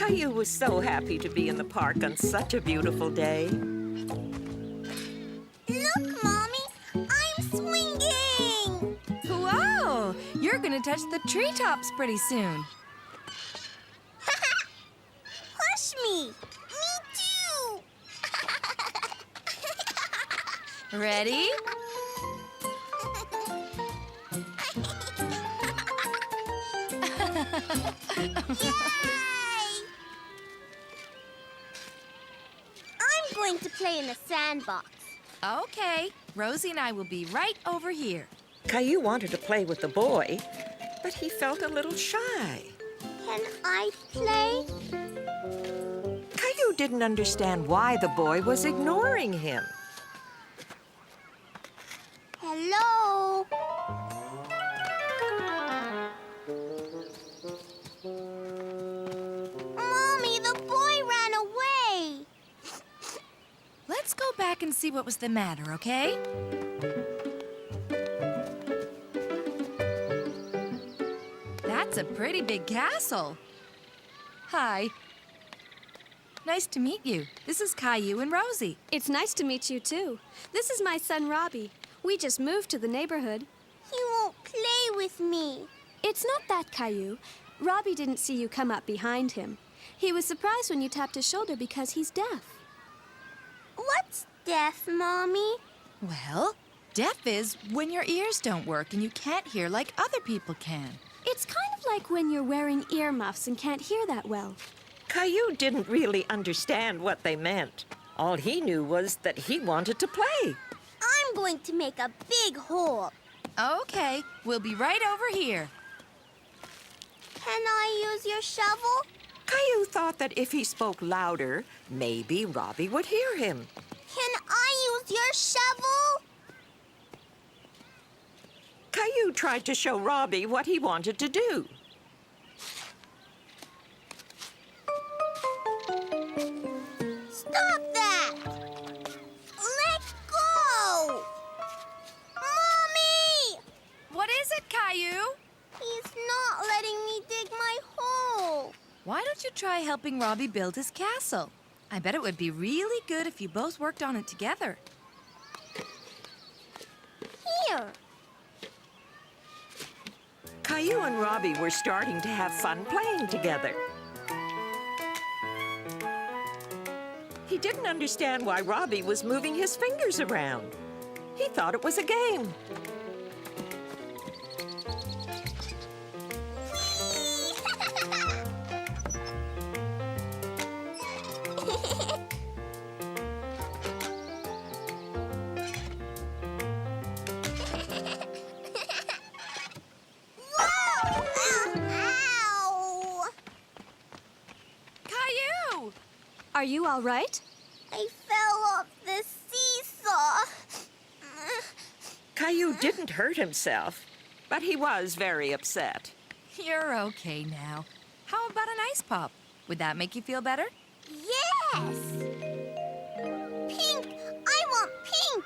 Caillou was so happy to be in the park on such a beautiful day. Look, Mommy! I'm swinging! Whoa! You're gonna touch the treetops pretty soon. Push me! Me too! Ready? Yay! I'm going to play in the sandbox. Okay, Rosie and I will be right over here. Caillou wanted to play with the boy, but he felt a little shy. Can I play? Caillou didn't understand why the boy was ignoring him. Hello? Mommy, the boy ran away. Let's go back and see what was the matter, okay? That's a pretty big castle. Hi. Nice to meet you. This is Caillou and Rosie. It's nice to meet you, too. This is my son, Robbie. We just moved to the neighborhood. He won't play with me. It's not that, Caillou. Robbie didn't see you come up behind him. He was surprised when you tapped his shoulder because he's deaf. What's deaf, Mommy? Well, deaf is when your ears don't work and you can't hear like other people can. It's kind of like when you're wearing earmuffs and can't hear that well. Caillou didn't really understand what they meant. All he knew was that he wanted to play. I'm going to make a big hole. Okay, we'll be right over here. Can I use your shovel? Caillou thought that if he spoke louder, maybe Robbie would hear him. Can I use your shovel? Caillou tried to show Robbie what he wanted to do. Stop that! Let go! Mommy! What is it, Caillou? He's not letting me dig my hole. Why don't you try helping Robbie build his castle? I bet it would be really good if you both worked on it together. Here. Caillou and Robbie were starting to have fun playing together. He didn't understand why Robbie was moving his fingers around. He thought it was a game. Ow! Caillou! Are you all right? I fell off the seesaw. Caillou didn't hurt himself, but he was very upset. You're okay now. How about an ice pop? Would that make you feel better? Yes! Pink! I want pink!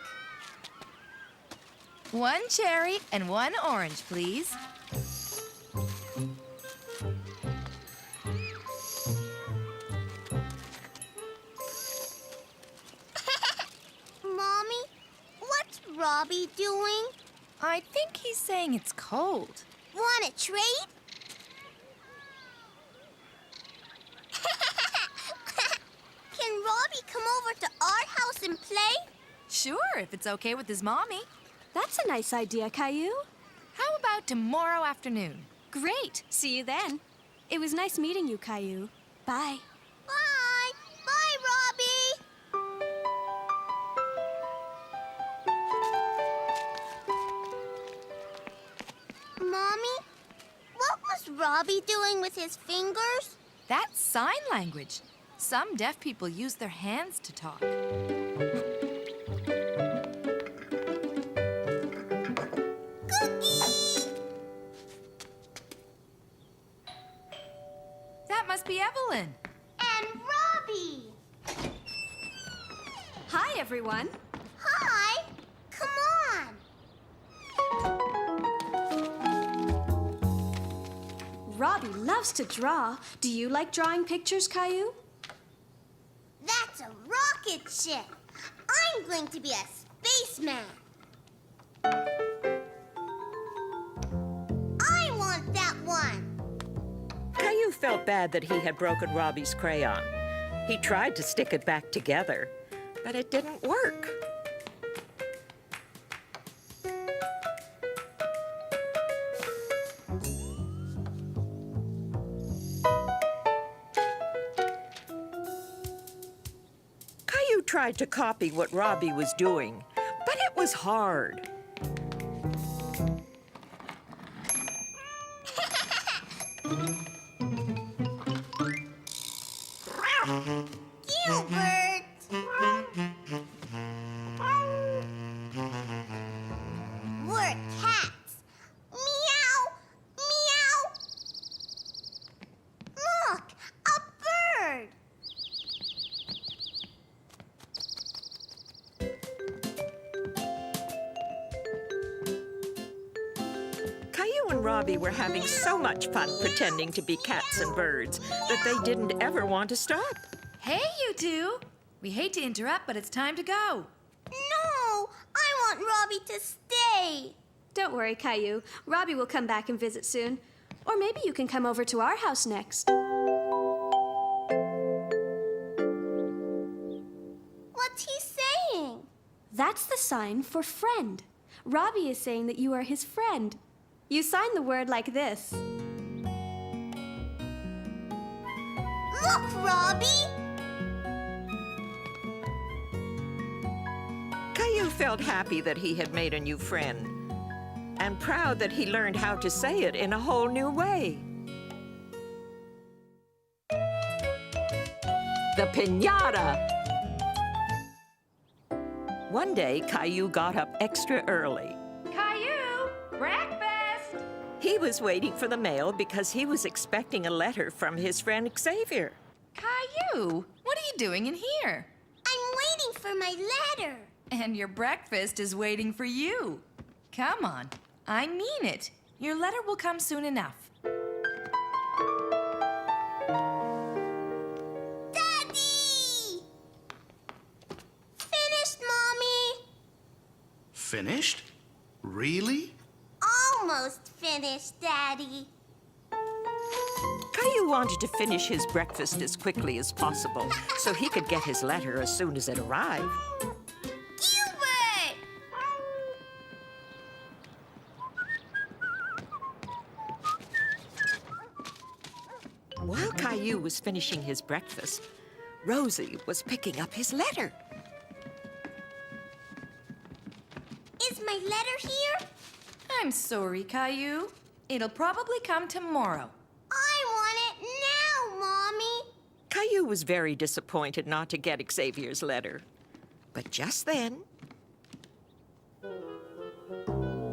One cherry and one orange, please. Mommy, what's Robbie doing? I think he's saying it's cold. Want to trade? Can Robbie come over to our house and play? Sure, if it's okay with his mommy. That's a nice idea, Caillou. How about tomorrow afternoon? Great. See you then. It was nice meeting you, Caillou. Bye. Bye! Bye, Robbie! Mommy, what was Robbie doing with his fingers? That's sign language. Some deaf people use their hands to talk. Cookie! That must be Evelyn. And Robbie! Hi, everyone. Hi! Come on! Robbie loves to draw. Do you like drawing pictures, Caillou? That's a rocket ship. I'm going to be a spaceman. I want that one. Caillou felt bad that he had broken Robbie's crayon. He tried to stick it back together, but it didn't work. Caillou tried to copy what Robbie was doing, but it was hard. Gilbert! We're cats. Meow! Meow! Look! A bird! Caillou and Robbie were having so much fun pretending to be cats and birds that they didn't ever want to stop. Hey, you two! We hate to interrupt, but it's time to go. No! I want Robbie to stay. Don't worry, Caillou. Robbie will come back and visit soon. Or maybe you can come over to our house next. What's he saying? That's the sign for friend. Robbie is saying that you are his friend. You sign the word like this. Look, Robbie! Caillou felt happy that he had made a new friend, and proud that he learned how to say it in a whole new way. The piñata! One day, Caillou got up extra early. Caillou! Breakfast! He was waiting for the mail because he was expecting a letter from his friend Xavier. Caillou! What are you doing in here? I'm waiting for my letter. And your breakfast is waiting for you. Come on. I mean it. Your letter will come soon enough. Daddy! Finished, Mommy. Finished? Really? Almost finished, Daddy. Caillou wanted to finish his breakfast as quickly as possible so he could get his letter as soon as it arrived. Gilbert! While Caillou was finishing his breakfast, Rosie was picking up his letter. Is my letter here? I'm sorry, Caillou. It'll probably come tomorrow. I want it now, Mommy. Caillou was very disappointed not to get Xavier's letter. But just then,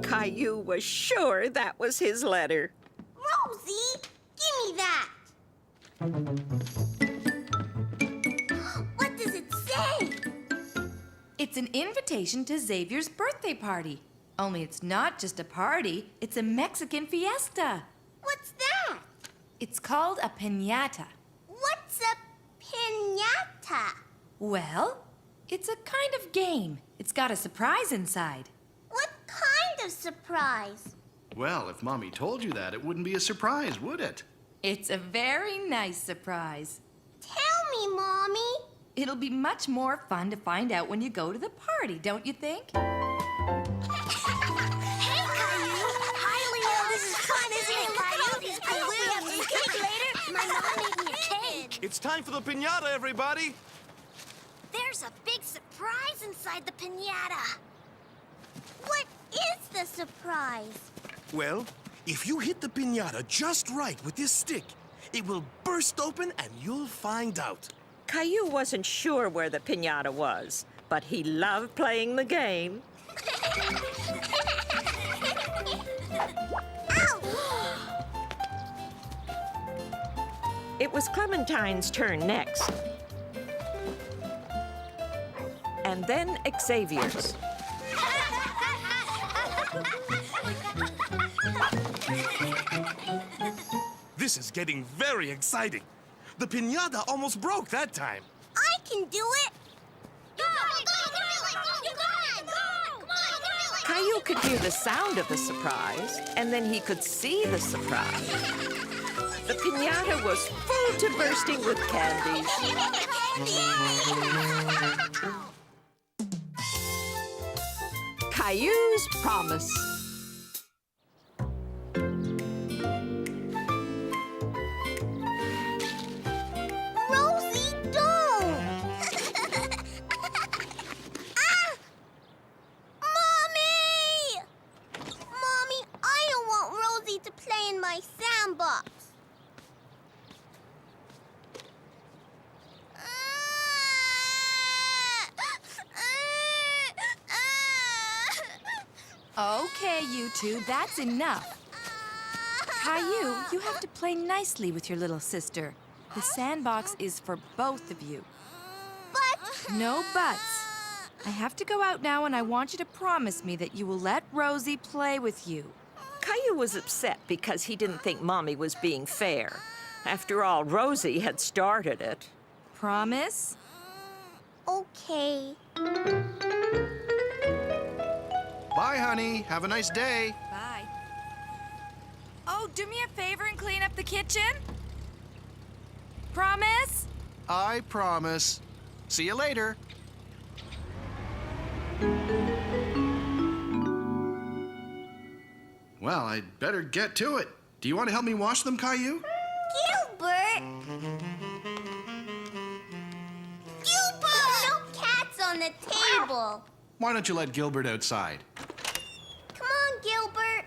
Caillou was sure that was his letter. Rosie, give me that. What does it say? It's an invitation to Xavier's birthday party. Only it's not just a party, it's a Mexican fiesta. What's that? It's called a piñata. What's a piñata? Well, it's a kind of game. It's got a surprise inside. What kind of surprise? Well, if Mommy told you that, it wouldn't be a surprise, would it? It's a very nice surprise. Tell me, Mommy. It'll be much more fun to find out when you go to the party, don't you think? Hey, Caillou. Hi, Leo. This is fun, isn't it, Caillou? I will have some cake later. My mom made me a cake. It's time for the piñata, everybody! There's a big surprise inside the piñata. What is the surprise? Well, if you hit the piñata just right with this stick, it will burst open and you'll find out. Caillou wasn't sure where the piñata was, but he loved playing the game. Ow! It was Clementine's turn next. And then Xavier's. This is getting very exciting. The piñata almost broke that time. I can do it! You got it! You got it! Come on! Caillou could hear the sound of the surprise, and then he could see the surprise. The piñata was full to bursting with candies. Caillou's Promise. Rosie, don't! Ah! Mommy! Mommy, I don't want Rosie to play in my sandbox. Okay, you two, that's enough. Caillou, you have to play nicely with your little sister. The sandbox is for both of you. But... No buts. I have to go out now, and I want you to promise me that you will let Rosie play with you. Caillou was upset because he didn't think Mommy was being fair. After all, Rosie had started it. Promise? Okay. Bye, honey. Have a nice day. Bye. Oh, do me a favor and clean up the kitchen? Promise? I promise. See you later. Well, I'd better get to it. Do you want to help me wash them, Caillou? Gilbert! Gilbert! No cats on the table. Why don't you let Gilbert outside? Come on, Gilbert.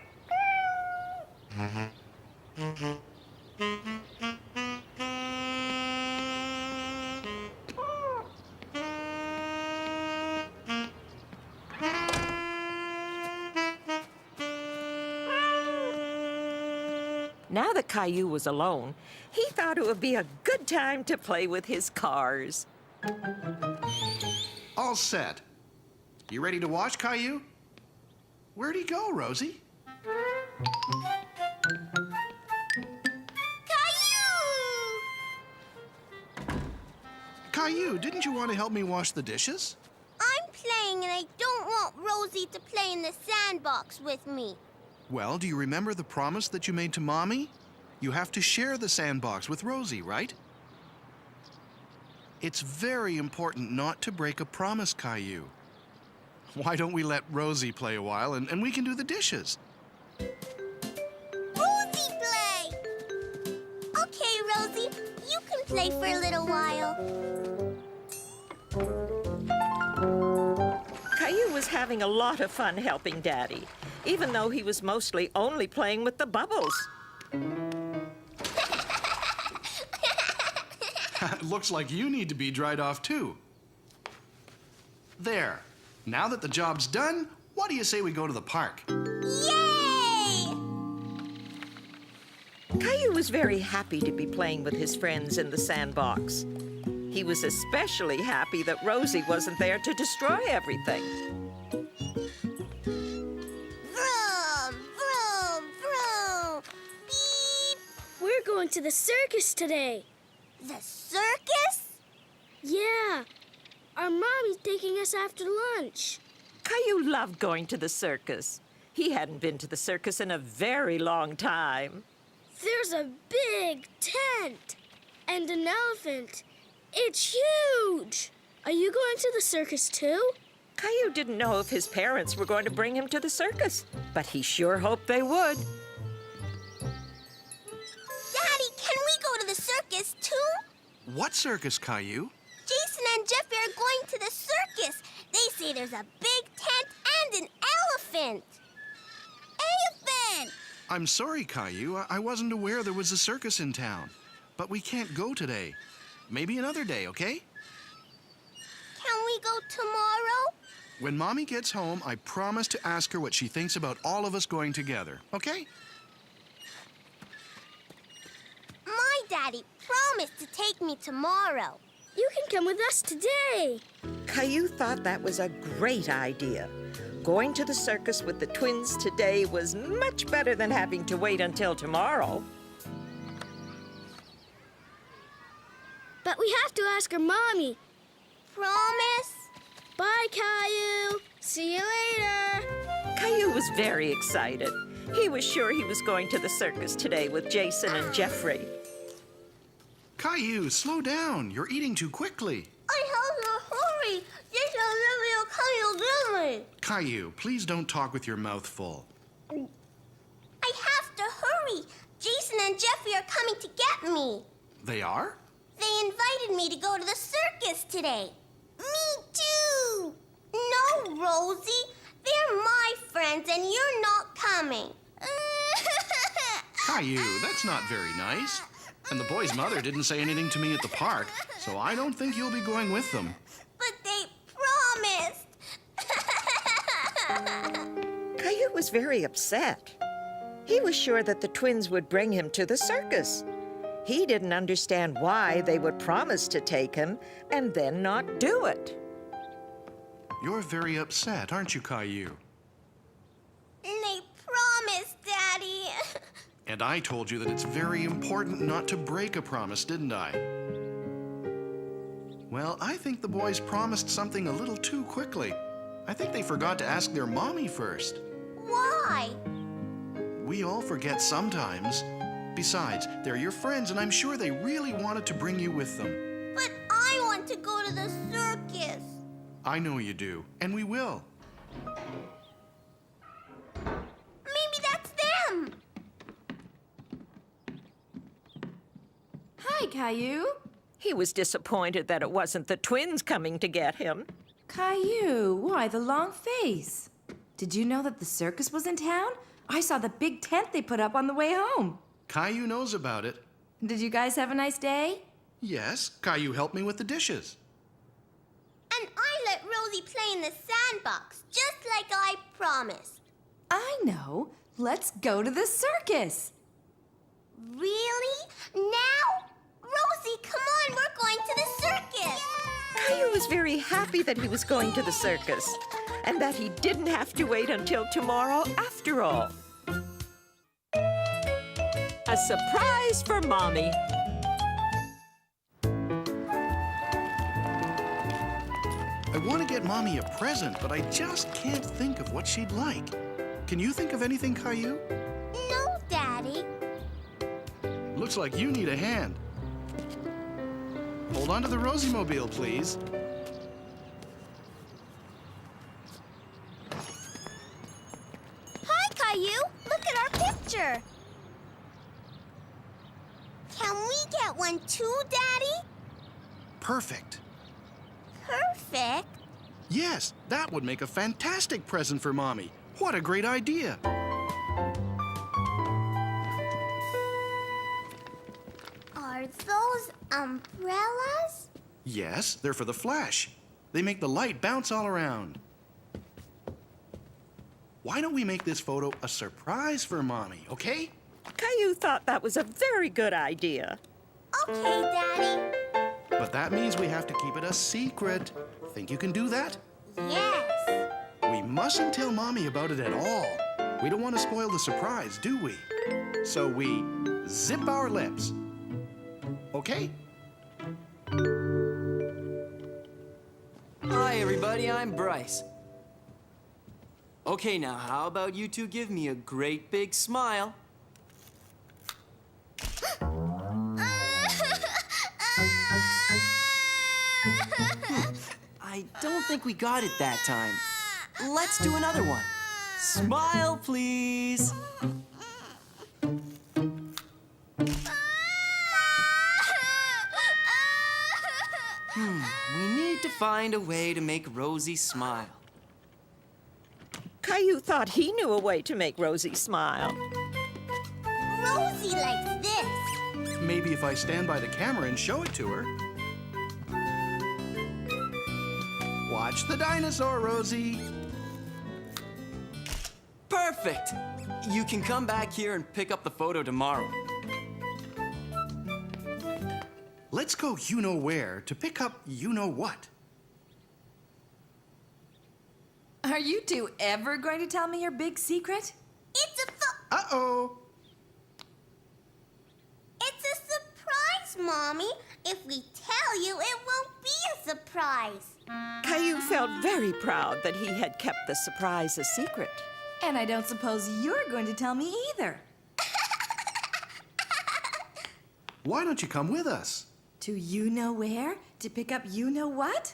Now that Caillou was alone, he thought it would be a good time to play with his cars. All set. You ready to wash, Caillou? Where'd he go, Rosie? Caillou! Caillou, didn't you want to help me wash the dishes? I'm playing and I don't want Rosie to play in the sandbox with me. Well, do you remember the promise that you made to Mommy? You have to share the sandbox with Rosie, right? It's very important not to break a promise, Caillou. Why don't we let Rosie play a while and we can do the dishes? Rosie play! Okay, Rosie, you can play for a little while. Caillou was having a lot of fun helping Daddy, even though he was mostly only playing with the bubbles. Looks like you need to be dried off too. There. Now that the job's done, what do you say we go to the park? Yay! Caillou was very happy to be playing with his friends in the sandbox. He was especially happy that Rosie wasn't there to destroy everything. Vroom, vroom, vroom. Beep. We're going to the circus today. The circus? Yeah. Our mommy's taking us after lunch. Caillou loved going to the circus. He hadn't been to the circus in a very long time. There's a big tent and an elephant. It's huge. Are you going to the circus too? Caillou didn't know if his parents were going to bring him to the circus, but he sure hoped they would. Daddy, can we go to the circus too? What circus, Caillou? Jason and Jeffy are going to the circus. They say there's a big tent and an elephant. Elephant! I'm sorry, Caillou. I wasn't aware there was a circus in town. But we can't go today. Maybe another day, okay? Can we go tomorrow? When Mommy gets home, I promise to ask her what she thinks about all of us going together, okay? My daddy promised to take me tomorrow. You can come with us today. Caillou thought that was a great idea. Going to the circus with the twins today was much better than having to wait until tomorrow. but we have to ask her mommy. Promise? Bye, Caillou. See you later. Caillou was very excited. He was sure he was going to the circus today with Jason and Jeffrey. Caillou, slow down. You're eating too quickly. I have to hurry. Jason and Jeffrey are coming to get me. Caillou, please don't talk with your mouth full. I have to hurry. Jason and Jeffrey are coming to get me. They are? They invited me to go to the circus today. Me too. No, Rosie. They're my friends and you're not coming. Caillou, that's not very nice. And the boy's mother didn't say anything to me at the park, so I don't think you'll be going with them. But they promised. Caillou was very upset. He was sure that the twins would bring him to the circus. He didn't understand why they would promise to take him and then not do it. You're very upset, aren't you, Caillou? They promised, Daddy. And I told you that it's very important not to break a promise, didn't I? Well, I think the boys promised something a little too quickly. I think they forgot to ask their mommy first. Why? We all forget sometimes. Besides, they're your friends, and I'm sure they really wanted to bring you with them. But I want to go to the circus. I know you do, and we will. Maybe that's them. Hi, Caillou. He was disappointed that it wasn't the twins coming to get him. Caillou, why the long face? Did you know that the circus was in town? I saw the big tent they put up on the way home. Caillou knows about it. Did you guys have a nice day? Yes, Caillou helped me with the dishes. And I let Rosie play in the sandbox, just like I promised. I know. Let's go to the circus. Really? Now? Rosie, come on, we're going to the circus. Caillou was very happy that he was going to the circus and that he didn't have to wait until tomorrow after all. A surprise for Mommy. I want to get Mommy a present, but I just can't think of what she'd like. Can you think of anything, Caillou? No, Daddy. Looks like you need a hand. Hold on to the Rosie Mobile, please. Hi, Caillou. Look at our picture. Can we get one too, Daddy? Perfect. Perfect. Yes, that would make a fantastic present for Mommy. What a great idea. Are those umbrellas? Yes, they're for the flash. They make the light bounce all around. Why don't we make this photo a surprise for Mommy, okay? Caillou thought that was a very good idea. Okay, Daddy. But that means we have to keep it a secret. Think you can do that? Yes. We mustn't tell Mommy about it at all. We don't want to spoil the surprise, do we? So we zip our lips. Okay? Hi, everybody. I'm Bryce. Okay, now, how about you two give me a great big smile? I don't think we got it that time. Let's do another one. Smile, please. We need to find a way to make Rosie smile. Caillou thought he knew a way to make Rosie smile. Rosie likes this. Maybe if I stand by the camera and show it to her. Watch the dinosaur, Rosie. Perfect! You can come back here and pick up the photo tomorrow. Let's go you-know-where to pick up you-know-what. Are you two ever going to tell me your big secret? It's a Uh-oh. It's a surprise, Mommy. If we tell you, it won't be a surprise. Caillou felt very proud that he had kept the surprise a secret. And I don't suppose you're going to tell me either. Why don't you come with us? To you know where? To pick up you know what?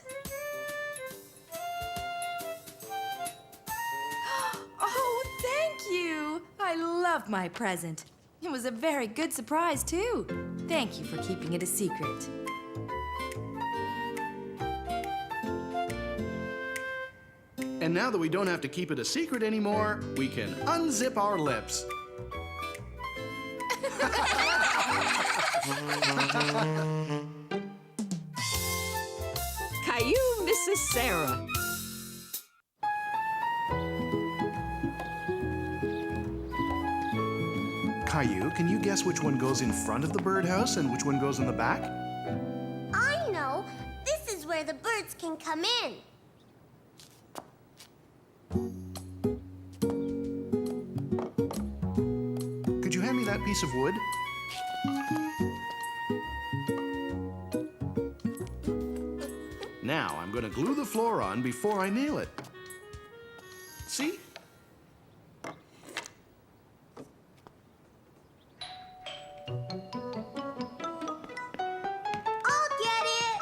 Oh, thank you! I love my present. It was a very good surprise, too. Thank you for keeping it a secret. And now that we don't have to keep it a secret anymore, we can unzip our lips. Caillou misses Sarah. Caillou, can you guess which one goes in front of the birdhouse and which one goes in the back? I know. This is where the birds can come in. Could you hand me that piece of wood? Now I'm going to glue the floor on before I nail it. See? I'll get it.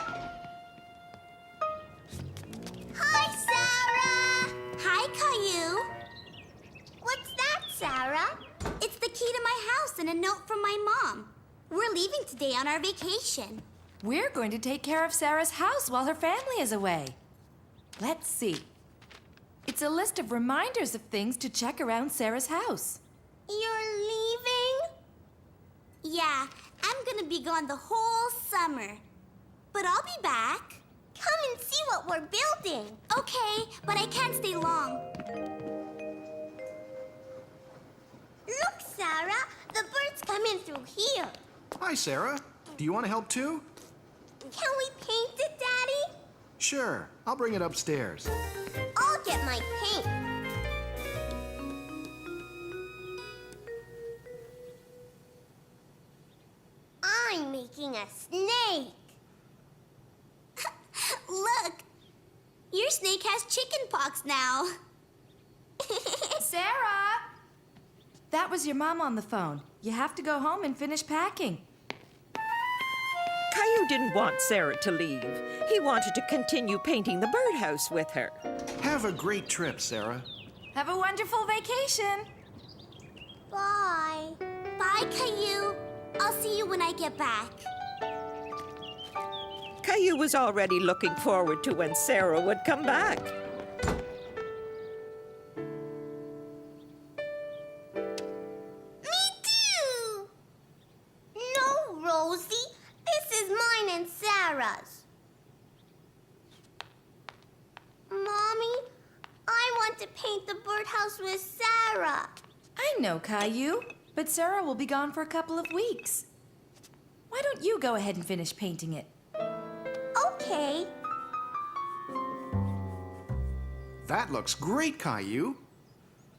Hi, Sarah. Hi, Caillou. What's that, Sarah? It's the key to my house and a note from my mom. We're leaving today on our vacation. We're going to take care of Sarah's house while her family is away. Let's see. It's a list of reminders of things to check around Sarah's house. You're leaving? Yeah, I'm gonna be gone the whole summer. But I'll be back. Come and see what we're building. Okay, but I can't stay long. Look, Sarah, the birds come in through here. Hi, Sarah. Do you want to help too? Can we paint it, Daddy? Sure. I'll bring it upstairs. I'll get my paint. I'm making a snake. Look, your snake has chicken pox now. Sarah! That was your mom on the phone. You have to go home and finish packing. Caillou didn't want Sarah to leave. He wanted to continue painting the birdhouse with her. Have a great trip, Sarah. Have a wonderful vacation. Bye. Bye, Caillou. I'll see you when I get back. Caillou was already looking forward to when Sarah would come back. Me too! No, Rosie. This is mine and Sarah's. Mommy, I want to paint the birdhouse with Sarah. I know, Caillou, but Sarah will be gone for a couple of weeks. Why don't you go ahead and finish painting it? Okay. That looks great, Caillou.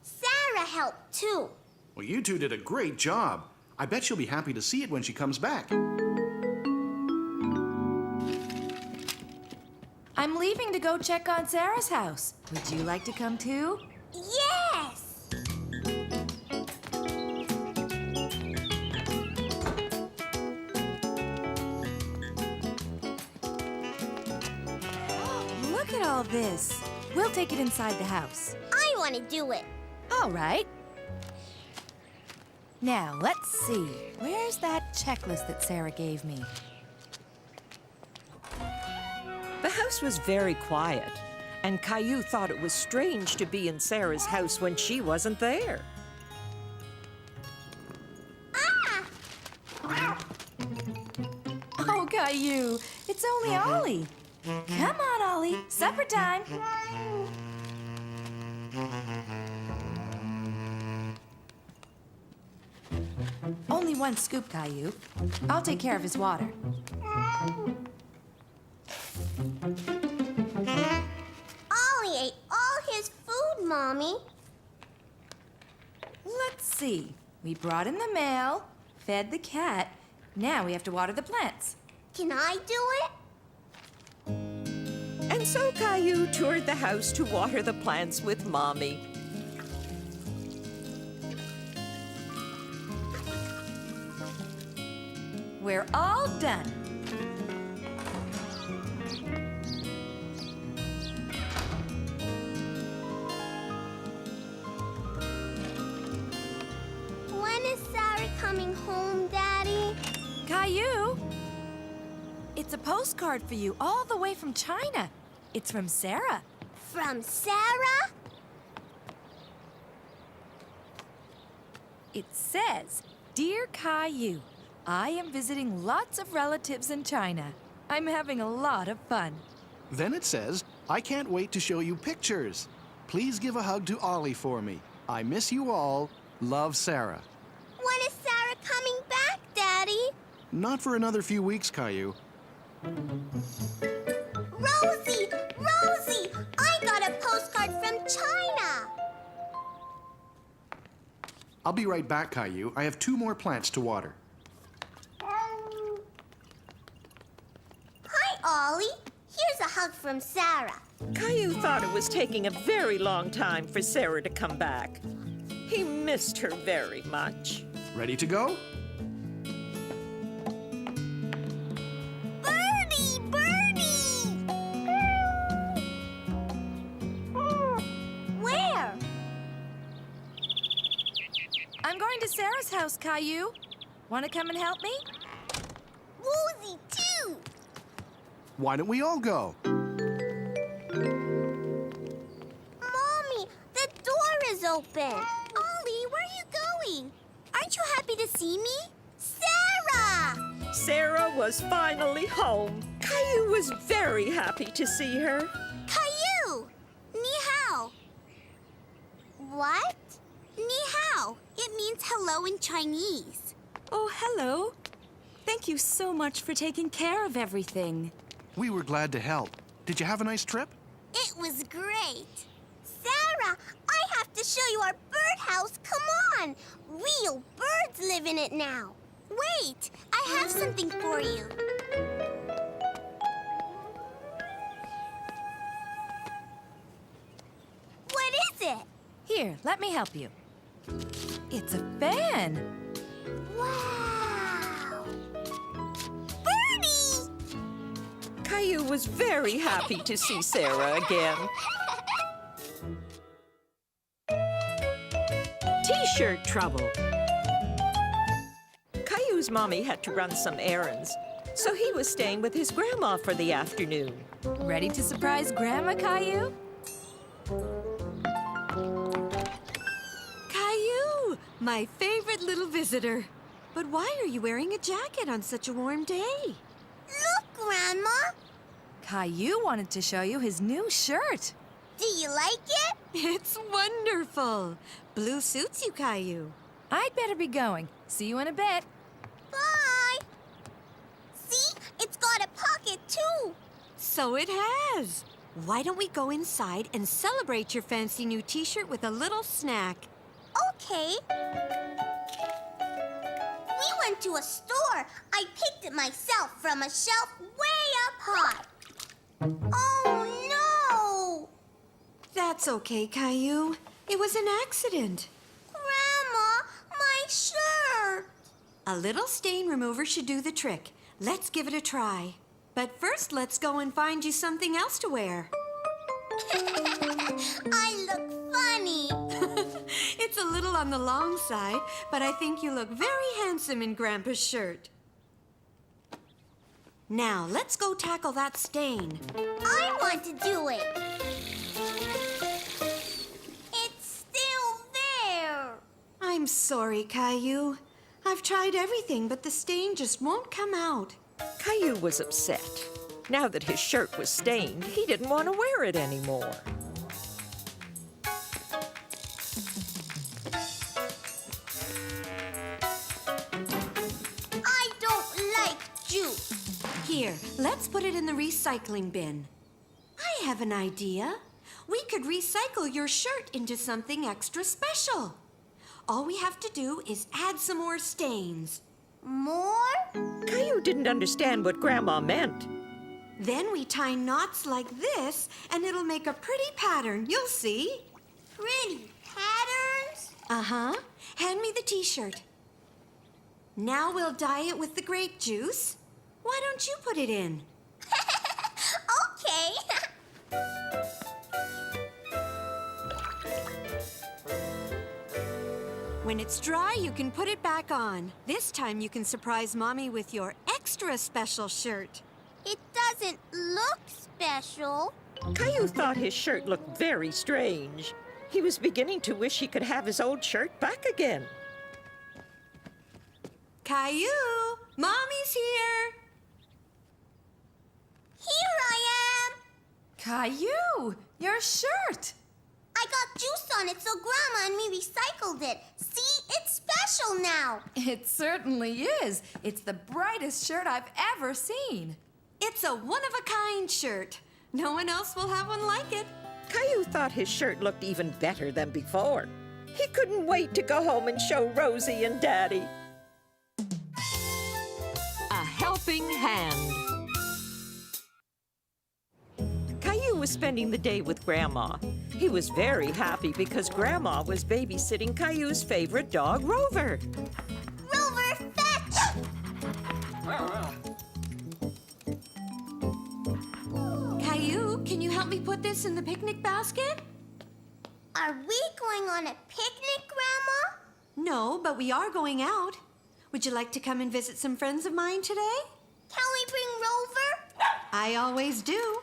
Sarah helped too. Well, you two did a great job. I bet she'll be happy to see it when she comes back. I'm leaving to go check on Sarah's house. Would you like to come too? Yes! Look at all this. We'll take it inside the house. I want to do it. All right. Now, let's see. Where's that checklist that Sarah gave me? The house was very quiet, and Caillou thought it was strange to be in Sarah's house when she wasn't there. Oh, Caillou, it's only Ollie. Come on, Ollie. Supper time. Only one scoop, Caillou. I'll take care of his water. Ollie ate all his food, Mommy. Let's see. We brought in the mail, fed the cat, Now we have to water the plants. Can I do it? And so Caillou toured the house to water the plants with Mommy. We're all done. When is Sarah coming home, Daddy? Caillou, it's a postcard for you all the way from China. It's from Sarah. From Sarah? It says, Dear Caillou, I am visiting lots of relatives in China. I'm having a lot of fun. Then it says, I can't wait to show you pictures. Please give a hug to Ollie for me. I miss you all. Love, Sarah. When is Sarah coming back, Daddy? Not for another few weeks, Caillou. Rosie! Rosie! I got a postcard from China! I'll be right back, Caillou. I have 2 more plants to water. Hi, Ollie. Here's a hug from Sarah. Caillou thought it was taking a very long time for Sarah to come back. He missed her very much. Ready to go? Birdie! Birdie! Where? I'm going to Sarah's house, Caillou. Want to come and help me? Woozy, too! Why don't we all go? Mommy, the door is open. Ollie, where are you going? Aren't you happy to see me? Sarah! Sarah was finally home. Caillou was very happy to see her. Caillou! Ni hao. What? Ni hao. It means hello in Chinese. Oh, hello. Thank you so much for taking care of everything. We were glad to help. Did you have a nice trip? It was great. Sarah, I have to show you our birdhouse. Come on. Real birds live in it now. Wait, I have something for you. What is it? Here, let me help you. It's a fan. Wow! Birdie! Caillou was very happy to see Sarah again. T-shirt trouble. Caillou's mommy had to run some errands, so he was staying with his grandma for the afternoon. Ready to surprise Grandma, Caillou? Caillou, my favorite little visitor. But why are you wearing a jacket on such a warm day? Look, Grandma. Caillou wanted to show you his new shirt. Do you like it? It's wonderful. Blue suits you, Caillou. I'd better be going. See you in a bit. Bye. See? It's got a pocket, too. So it has. Why don't we go inside and celebrate your fancy new t-shirt with a little snack? Okay. We went to a store. I picked it myself from a shelf way up high. Oh, no! That's okay, Caillou. It was an accident. Grandma, my shirt! A little stain remover should do the trick. Let's give it a try. But first, let's go and find you something else to wear. I look funny. It's a little on the long side, but I think you look very handsome in Grandpa's shirt. Now, let's go tackle that stain. I want to do it. It's still there. I'm sorry, Caillou. I've tried everything, but the stain just won't come out. Caillou was upset. Now that his shirt was stained, he didn't want to wear it anymore. I don't like juice. Here, let's put it in the recycling bin. I have an idea. We could recycle your shirt into something extra special. All we have to do is add some more stains. More? Caillou didn't understand what Grandma meant. Then we tie knots like this, and it'll make a pretty pattern. You'll see. Pretty patterns? Uh-huh. Hand me the t-shirt. Now we'll dye it with the grape juice. Why don't you put it in? Okay. When it's dry, you can put it back on. This time you can surprise Mommy with your extra special shirt. It doesn't look special. Caillou thought his shirt looked very strange. He was beginning to wish he could have his old shirt back again. Caillou, Mommy's here. Here I am. Caillou, your shirt! I got juice on it, so Grandma and me recycled it. See, it's special now. It certainly is. It's the brightest shirt I've ever seen. It's a one-of-a-kind shirt. No one else will have one like it. Caillou thought his shirt looked even better than before. He couldn't wait to go home and show Rosie and Daddy. A helping hand. Caillou was spending the day with Grandma. He was very happy because Grandma was babysitting Caillou's favorite dog, Rover. Rover, fetch! Caillou, can you help me put this in the picnic basket? Are we going on a picnic, Grandma? No, but we are going out. Would you like to come and visit some friends of mine today? Can we bring Rover? I always do.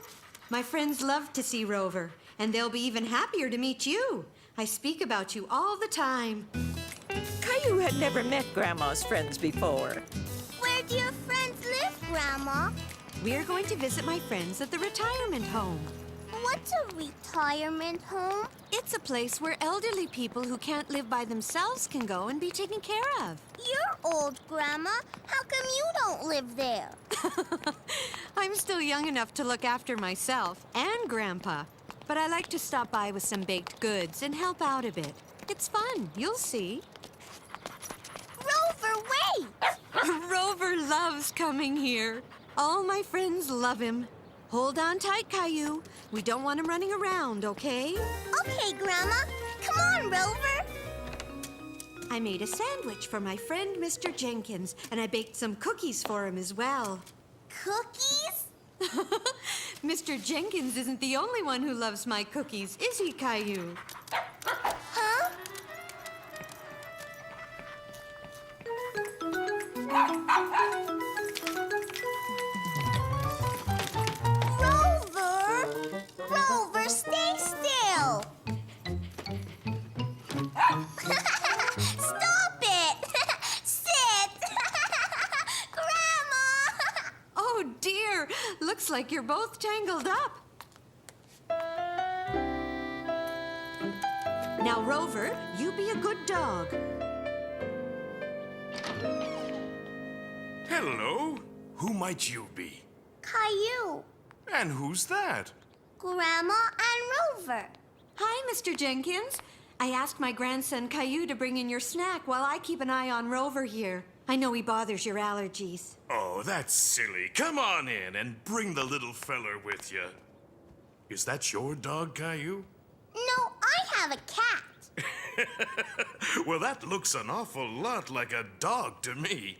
My friends love to see Rover, and they'll be even happier to meet you. I speak about you all the time. Caillou had never met Grandma's friends before. Where do your friends live, Grandma? We're going to visit my friends at the retirement home. What's a retirement home? It's a place where elderly people who can't live by themselves can go and be taken care of. You're old, Grandma. How come you don't live there? I'm still young enough to look after myself and Grandpa. But I like to stop by with some baked goods and help out a bit. It's fun, you'll see. Rover, wait! Rover loves coming here. All my friends love him. Hold on tight, Caillou. We don't want him running around, okay? Okay, Grandma. Come on, Rover. I made a sandwich for my friend Mr. Jenkins, and I baked some cookies for him as well. Cookies? Mr. Jenkins isn't the only one who loves my cookies, is he, Caillou? Huh? Rover! Rover, stay still! Stop it! Sit! Grandma! Oh, dear. Looks like you're both tangled up. Now, Rover, you be a good dog. Hello. Who might you be? Caillou, And who's that? Grandma, and Rover. Hi, Mr. Jenkins. I asked my grandson Caillou to bring in your snack while I keep an eye on Rover here. I know he bothers your allergies. Oh, that's silly. Come on in and bring the little feller with you. Is that your dog, Caillou? No, I have a cat. Well, that looks an awful lot like a dog to me.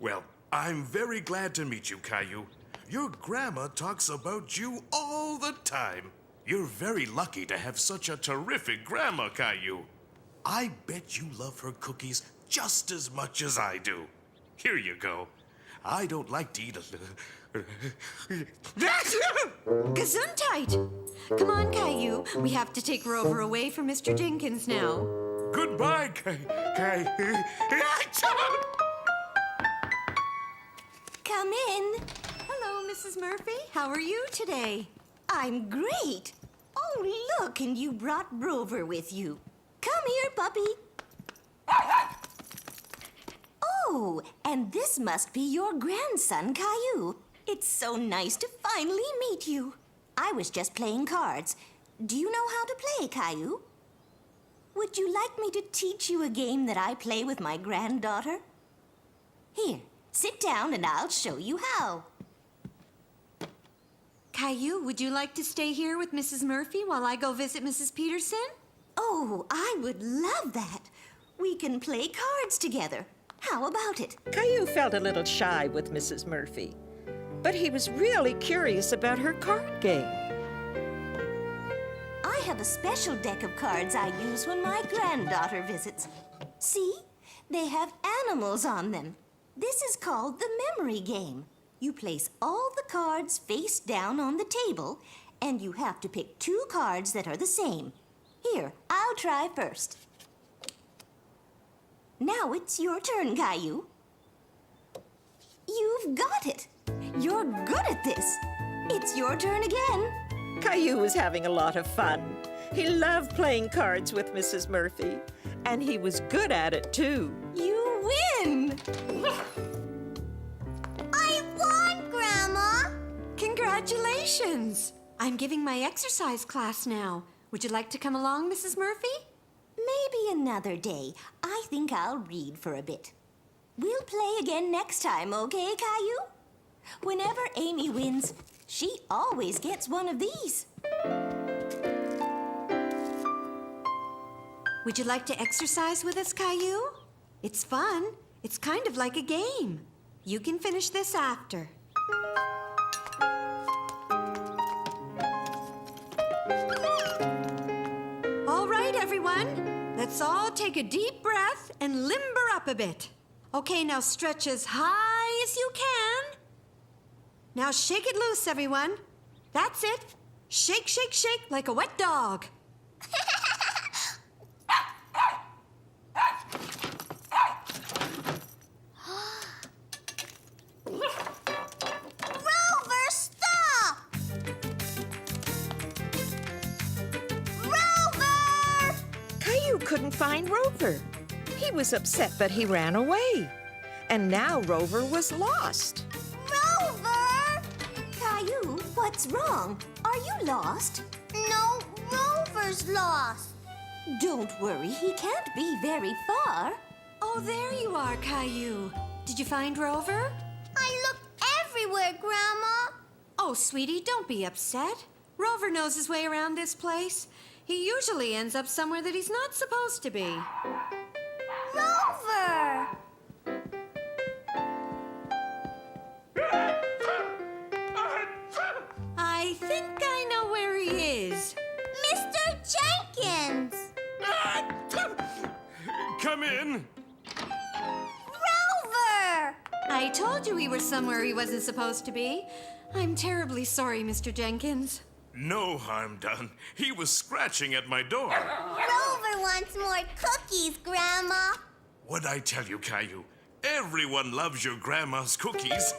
Well, I'm very glad to meet you, Caillou. Your grandma talks about you all the time. You're very lucky to have such a terrific grandma, Caillou. I bet you love her cookies just as much as I do. Here you go. I don't like to eat a... Gesundheit! Come on, Caillou. We have to take Rover away from Mr. Jenkins now. Goodbye, Caillou. Come in. Hello, Mrs. Murphy. How are you today? I'm great. Oh, look, and you brought Rover with you. Come here, puppy. Oh, and this must be your grandson, Caillou. It's so nice to finally meet you. I was just playing cards. Do you know how to play, Caillou? Would you like me to teach you a game that I play with my granddaughter? Here, sit down and I'll show you how. Caillou, would you like to stay here with Mrs. Murphy while I go visit Mrs. Peterson? Oh, I would love that. We can play cards together. How about it? Caillou felt a little shy with Mrs. Murphy, but he was really curious about her card game. I have a special deck of cards I use when my granddaughter visits. See? They have animals on them. This is called the memory game. You place all the cards face down on the table, and you have to pick 2 cards that are the same. Here, I'll try first. Now it's your turn, Caillou. You've got it. You're good at this. It's your turn again. Caillou was having a lot of fun. He loved playing cards with Mrs. Murphy, and he was good at it, too. You win! I won, Grandma! Congratulations! I'm giving my exercise class now. Would you like to come along, Mrs. Murphy? Maybe another day. I think I'll read for a bit. We'll play again next time, okay, Caillou? Whenever Amy wins, she always gets one of these. Would you like to exercise with us, Caillou? It's fun. It's kind of like a game. You can finish this after. All right, everyone. Let's all take a deep breath and limber up a bit. Okay, now stretch as high as you can. Now shake it loose, everyone. That's it. Shake, shake, shake like a wet dog. Rover, stop! Rover! Caillou couldn't find Rover. He was upset that he ran away. And now Rover was lost. Rover! Caillou, what's wrong? Are you lost? No, Rover's lost. Don't worry, he can't be very far. Oh, there you are, Caillou. Did you find Rover? I looked everywhere, Grandma. Oh, sweetie, don't be upset. Rover knows his way around this place. He usually ends up somewhere that he's not supposed to be. Rover! I think I know where he is. Mr. Jenkins! Come in. Rover! I told you he was somewhere he wasn't supposed to be. I'm terribly sorry, Mr. Jenkins. No harm done. He was scratching at my door. Rover wants more cookies, Grandma. What'd I tell you, Caillou? Everyone loves your grandma's cookies.